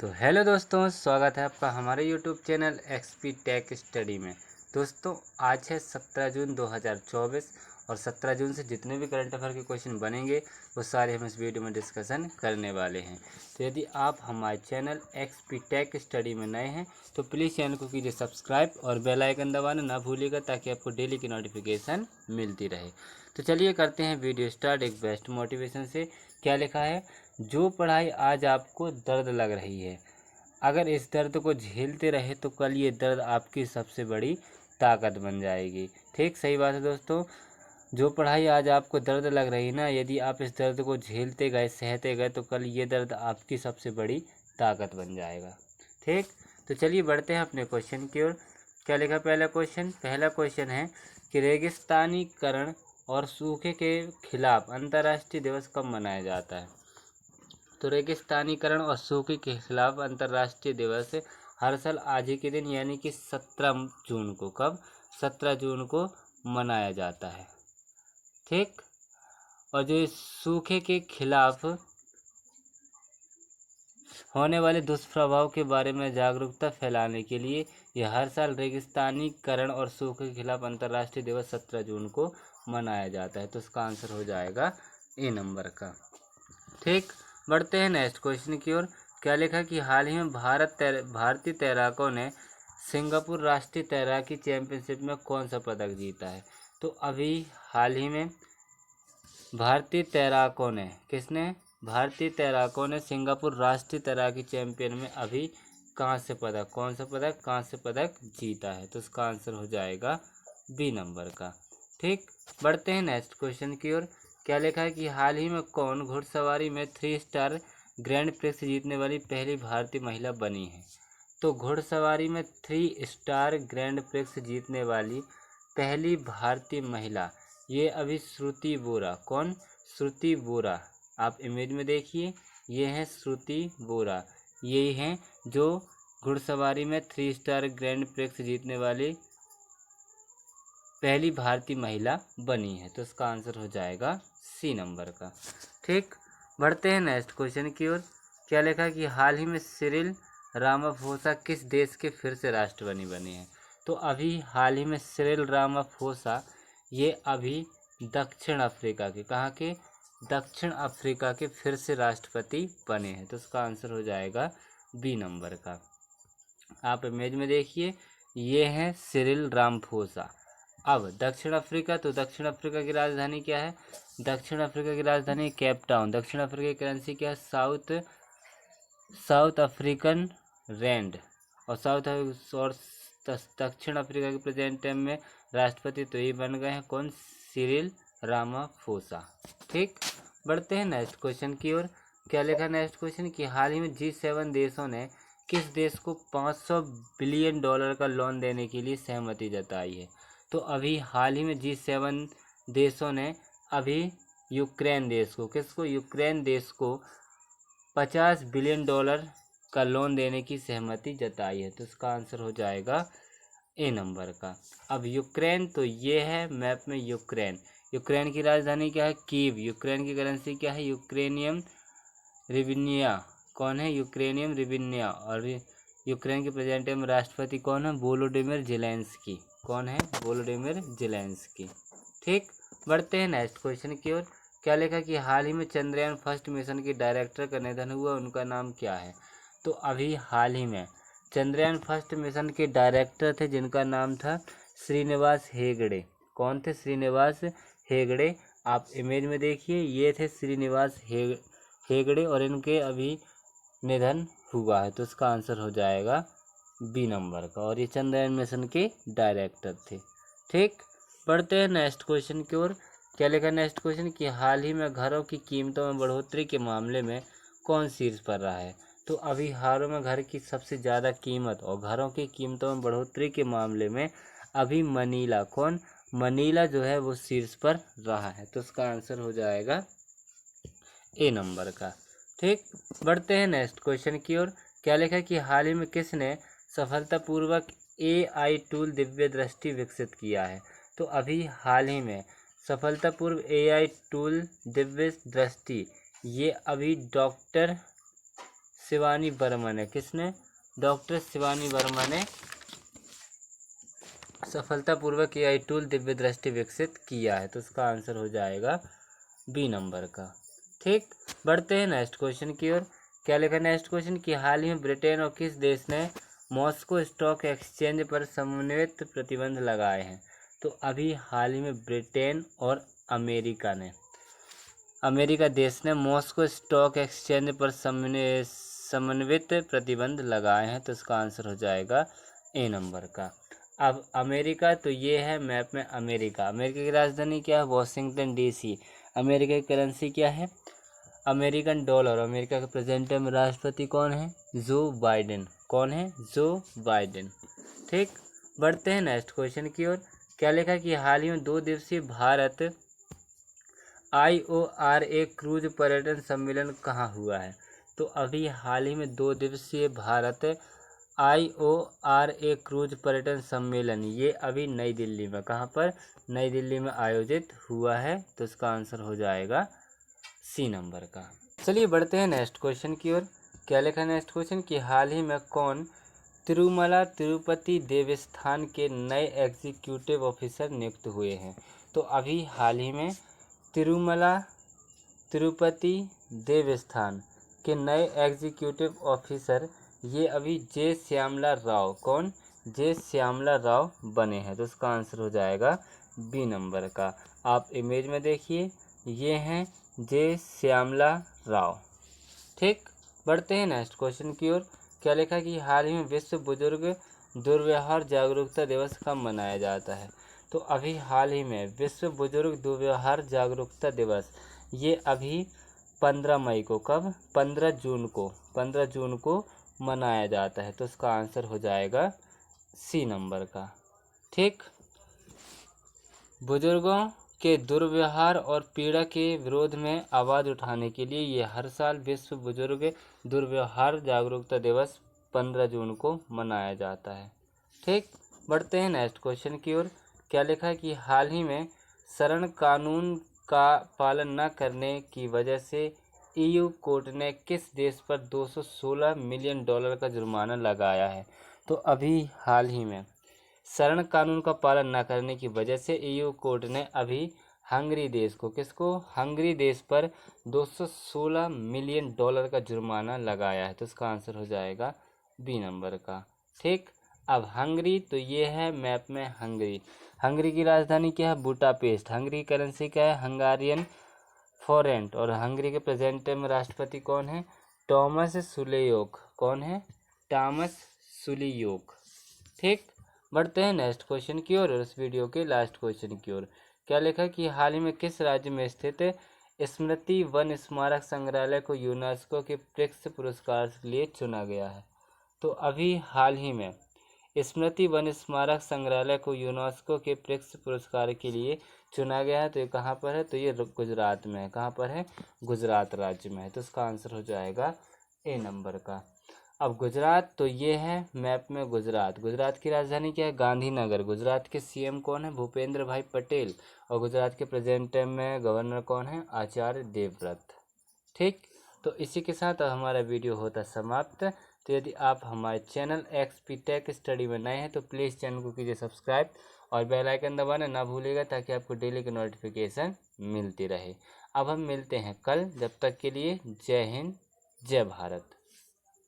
तो हेलो दोस्तों, स्वागत है आपका हमारे YouTube channel XP tech study में। दोस्तों आज है 17 जून 2024 और 17 जून से जितने भी करंट अफेयर के क्वेश्चन बनेंगे वो सारे हम इस वीडियो में डिस्कशन करने वाले हैं। तो यदि आप हमारे चैनल एक्सपी टेक स्टडी में नए हैं तो प्लीज़ चैनल को कीजिए सब्सक्राइब और बेल आइकन दबाना ना भूलिएगा ताकि आपको डेली की नोटिफिकेशन मिलती रहे। तो चलिए करते हैं वीडियो स्टार्ट एक बेस्ट मोटिवेशन से। क्या लिखा है? जो पढ़ाई आज आपको दर्द लग रही है, अगर इस दर्द को झेलते रहे तो कल ये दर्द आपकी सबसे बड़ी ताकत बन जाएगी। ठीक सही बात है दोस्तों। जो पढ़ाई आज आपको दर्द लग रही है ना, यदि आप इस दर्द को झेलते गए, सहते गए तो कल ये दर्द आपकी सबसे बड़ी ताकत बन जाएगा। ठीक, तो चलिए बढ़ते हैं अपने क्वेश्चन की ओर। क्या लिखा पहला क्वेश्चन है कि रेगिस्तानीकरण और सूखे के खिलाफ अंतर्राष्ट्रीय दिवस कब मनाया जाता है? तो रेगिस्तानीकरण और सूखे के खिलाफ अंतर्राष्ट्रीय दिवस हर साल आज ही के दिन यानी कि 17 जून को, कब? 17 जून को मनाया जाता है। ठीक, और जो सूखे के खिलाफ होने वाले दुष्प्रभाव के बारे में जागरूकता फैलाने के लिए यह हर साल रेगिस्तानीकरण और सूखे के खिलाफ अंतर्राष्ट्रीय दिवस 17 जून को मनाया जाता है। तो इसका आंसर हो जाएगा ए नंबर का। ठीक, बढ़ते हैं नेक्स्ट क्वेश्चन की ओर। क्या लिखा कि हाल ही में भारतीय तैराकों ने सिंगापुर राष्ट्रीय तैराकी चैंपियनशिप में कौन सा पदक जीता है? तो अभी हाल ही में भारतीय तैराकों ने सिंगापुर राष्ट्रीय तैराकी चैंपियन में अभी कौन सा पदक जीता है? तो इसका आंसर हो जाएगा बी नंबर का। ठीक, बढ़ते हैं नेक्स्ट क्वेश्चन की ओर। क्या लिखा है कि हाल ही में कौन घुड़सवारी में 3 स्टार ग्रैंड प्रिक्स जीतने वाली पहली भारतीय महिला बनी है? तो घुड़सवारी में 3 स्टार ग्रैंड प्रिक्स जीतने वाली पहली भारतीय महिला, ये अभी श्रुति बोरा। कौन? श्रुति बोरा। आप इमेज में देखिए, ये हैं श्रुति बोरा। यही हैं जो घुड़सवारी में 3 स्टार ग्रैंड प्रिक्स जीतने वाली पहली भारतीय महिला बनी है। तो इसका आंसर हो जाएगा सी नंबर का। ठीक, बढ़ते हैं नेक्स्ट क्वेश्चन की ओर। क्या लिखा कि हाल ही में सिरिल रामाफोसा किस देश के फिर से राष्ट्रपति बने हैं? तो अभी हाल ही में सिरिल रामाफोसा ये अभी दक्षिण अफ्रीका के, कहाँ के? दक्षिण अफ्रीका के फिर से राष्ट्रपति बने हैं। तो इसका आंसर हो जाएगा बी नंबर का। आप इमेज में देखिए, ये हैं सिरिल रामाफोसा। अब दक्षिण अफ्रीका, तो दक्षिण अफ्रीका की राजधानी क्या है? दक्षिण अफ्रीका की राजधानी केप टाउन। दक्षिण अफ्रीका की करेंसी क्या है? South African rand. और दक्षिण अफ्रीका के प्रेजेंट टाइम में राष्ट्रपति तो ये बन गए हैं कौन? Cyril Ramaphosa. ठीक, बढ़ते हैं नेक्स्ट क्वेश्चन की ओर। क्या लिखा नेक्स्ट क्वेश्चन कि हाल ही में G7 देशों ने किस देश को $500 बिलियन का लोन देने के लिए सहमति जताई है? तो अभी हाल ही में G7 देशों ने अभी यूक्रेन देश को, किसको? यूक्रेन देश को $50 बिलियन का लोन देने की सहमति जताई है। तो इसका आंसर हो जाएगा ए नंबर का। अब यूक्रेन, तो ये है मैप में यूक्रेन। यूक्रेन की राजधानी क्या है? कीव। यूक्रेन की करेंसी क्या है? यूक्रेनियम रिविनिया। कौन है? यूक्रेनियम रिविनिया। और यूक्रेन के प्रेजेंट में राष्ट्रपति कौन है? Volodymyr Zelensky. कौन है? Volodymyr Zelensky. ठीक, बढ़ते हैं नेक्स्ट क्वेश्चन की ओर। क्या लिखा कि हाल ही में चंद्रयान फर्स्ट मिशन के डायरेक्टर का निधन हुआ, उनका नाम क्या है? तो अभी हाल ही में चंद्रयान फर्स्ट मिशन के डायरेक्टर थे जिनका नाम था श्रीनिवास हेगड़े। कौन थे? श्रीनिवास हेगड़े। आप इमेज में देखिए, ये थे श्रीनिवास हेगड़े और इनके अभी निधन हुआ है। तो इसका आंसर हो जाएगा बी नंबर का। और ये चंद्रयान मिशन के डायरेक्टर थे। ठीक, बढ़ते हैं नेक्स्ट क्वेश्चन की ओर। क्या लिखा नेक्स्ट क्वेश्चन कि हाल ही में घरों की कीमतों में बढ़ोतरी के मामले में कौन शीर्ष पर रहा है? तो अभी हाल में घर की सबसे ज़्यादा कीमत और घरों की कीमतों में बढ़ोतरी के मामले में अभी मनीला, कौन? मनीला जो है वो शीर्ष पर रहा है। तो इसका आंसर हो जाएगा ए नंबर का। ठीक, बढ़ते हैं नेक्स्ट क्वेश्चन की ओर। क्या लिखा कि हाल ही में किसने सफलतापूर्वक AI टूल दिव्य दृष्टि विकसित किया है? तो अभी हाल ही में सफलतापूर्व AI टूल दिव्य दृष्टि ये अभी डॉक्टर शिवानी वर्मा ने, किसने, डॉक्टर शिवानी वर्मा ने सफलतापूर्वक एआई टूल दिव्य दृष्टि विकसित किया है। तो उसका आंसर हो जाएगा बी नंबर का। ठीक, बढ़ते हैं नेक्स्ट क्वेश्चन की ओर। क्या लिखा नेक्स्ट क्वेश्चन कि हाल ही में ब्रिटेन और किस देश ने मॉस्को स्टॉक एक्सचेंज पर समन्वित प्रतिबंध लगाए हैं। तो अभी हाल ही में ब्रिटेन और अमेरिका देश ने मॉस्को स्टॉक एक्सचेंज पर समन्वित प्रतिबंध लगाए हैं। तो इसका आंसर हो जाएगा ए नंबर का। अब अमेरिका, तो ये है मैप में अमेरिका की राजधानी क्या है, वॉशिंगटन डीसी। अमेरिका की करेंसी क्या है, अमेरिकन डॉलर। अमेरिका के प्रेजेंट टाइम राष्ट्रपति कौन है, जो बाइडेन। कौन है, जो बाइडेन। ठीक, बढ़ते हैं नेक्स्ट क्वेश्चन की ओर। क्या लिखा कि हाल ही में 2 दिवसीय भारत IORA क्रूज पर्यटन सम्मेलन कहाँ हुआ है। तो अभी हाल ही में 2 दिवसीय भारत IORA क्रूज पर्यटन सम्मेलन, ये अभी नई दिल्ली में, कहाँ पर, नई दिल्ली में आयोजित हुआ है। तो इसका आंसर हो जाएगा सी नंबर का। चलिए बढ़ते हैं नेक्स्ट क्वेश्चन की ओर। क्या लिखा नेक्स्ट क्वेश्चन कि हाल ही में कौन तिरुमला तिरुपति देवस्थान के नए एग्जीक्यूटिव ऑफिसर नियुक्त हुए हैं। तो अभी हाल ही में तिरुमला तिरुपति देवस्थान के नए एग्जीक्यूटिव ऑफिसर, ये अभी जे श्यामला राव, कौन, जे श्यामला राव बने हैं। तो उसका आंसर हो जाएगा बी नंबर का। आप इमेज में देखिए, ये हैं जे श्यामला राव। ठीक, बढ़ते हैं नेक्स्ट क्वेश्चन की ओर। क्या लिखा कि हाल ही में विश्व बुजुर्ग दुर्व्यवहार जागरूकता दिवस कब मनाया जाता है। तो अभी हाल ही में विश्व बुजुर्ग दुर्व्यवहार जागरूकता दिवस, ये अभी 15 मई को, कब, 15 जून को मनाया जाता है। तो उसका आंसर हो जाएगा सी नंबर का। ठीक, बुजुर्गों के दुर्व्यवहार और पीड़ा के विरोध में आवाज़ उठाने के लिए ये हर साल विश्व बुजुर्ग दुर्व्यवहार जागरूकता दिवस 15 जून को मनाया जाता है। ठीक, बढ़ते हैं नेक्स्ट क्वेश्चन की ओर। क्या लिखा है कि हाल ही में शरण कानून का पालन न करने की वजह से EU कोर्ट ने किस देश पर $216 मिलियन का जुर्माना लगाया है। तो अभी हाल ही में शरण कानून का पालन न करने की वजह से EU कोर्ट ने अभी हंगरी देश को, किसको, हंगरी देश पर $216 मिलियन का जुर्माना लगाया है। तो इसका आंसर हो जाएगा बी नंबर का। ठीक, अब हंगरी, तो ये है मैप में हंगरी की राजधानी क्या है, बुडापेस्ट। हंगरी की करेंसी क्या है, हंगारियन फॉरेंट। और हंगरी के प्रेजेंट में राष्ट्रपति कौन है, टॉमस सुलेयोक। कौन है, टॉमस सुलेयोक। ठीक, बढ़ते हैं नेक्स्ट क्वेश्चन की ओर और इस वीडियो के लास्ट क्वेश्चन की ओर। क्या लिखा कि हाल ही में किस राज्य में स्थित स्मृति वन स्मारक संग्रहालय को यूनेस्को के प्रिक्स पुरस्कार के लिए चुना गया है। तो अभी हाल ही में स्मृति वन स्मारक संग्रहालय को यूनेस्को के प्रिक्स पुरस्कार के लिए चुना गया है। तो ये कहाँ पर है, तो ये गुजरात में है। कहाँ पर है, गुजरात राज्य में है। तो इसका आंसर हो जाएगा ए नंबर का। अब गुजरात, तो ये है मैप में गुजरात की राजधानी क्या है, गांधीनगर। गुजरात के CM कौन है, भूपेंद्र भाई पटेल। और गुजरात के प्रेजेंट टाइम में गवर्नर कौन है, आचार्य देवव्रत। ठीक, तो इसी के साथ हमारा वीडियो होता समाप्त। तो यदि आप हमारे चैनल XP टेक स्टडी में नए हैं तो प्लीज़ चैनल को कीजिए सब्सक्राइब और बेल आइकन दबाना ना भूलिएगा, ताकि आपको डेली की नोटिफिकेशन मिलती रहे। अब हम मिलते हैं कल, जब तक के लिए जय हिंद, जय भारत।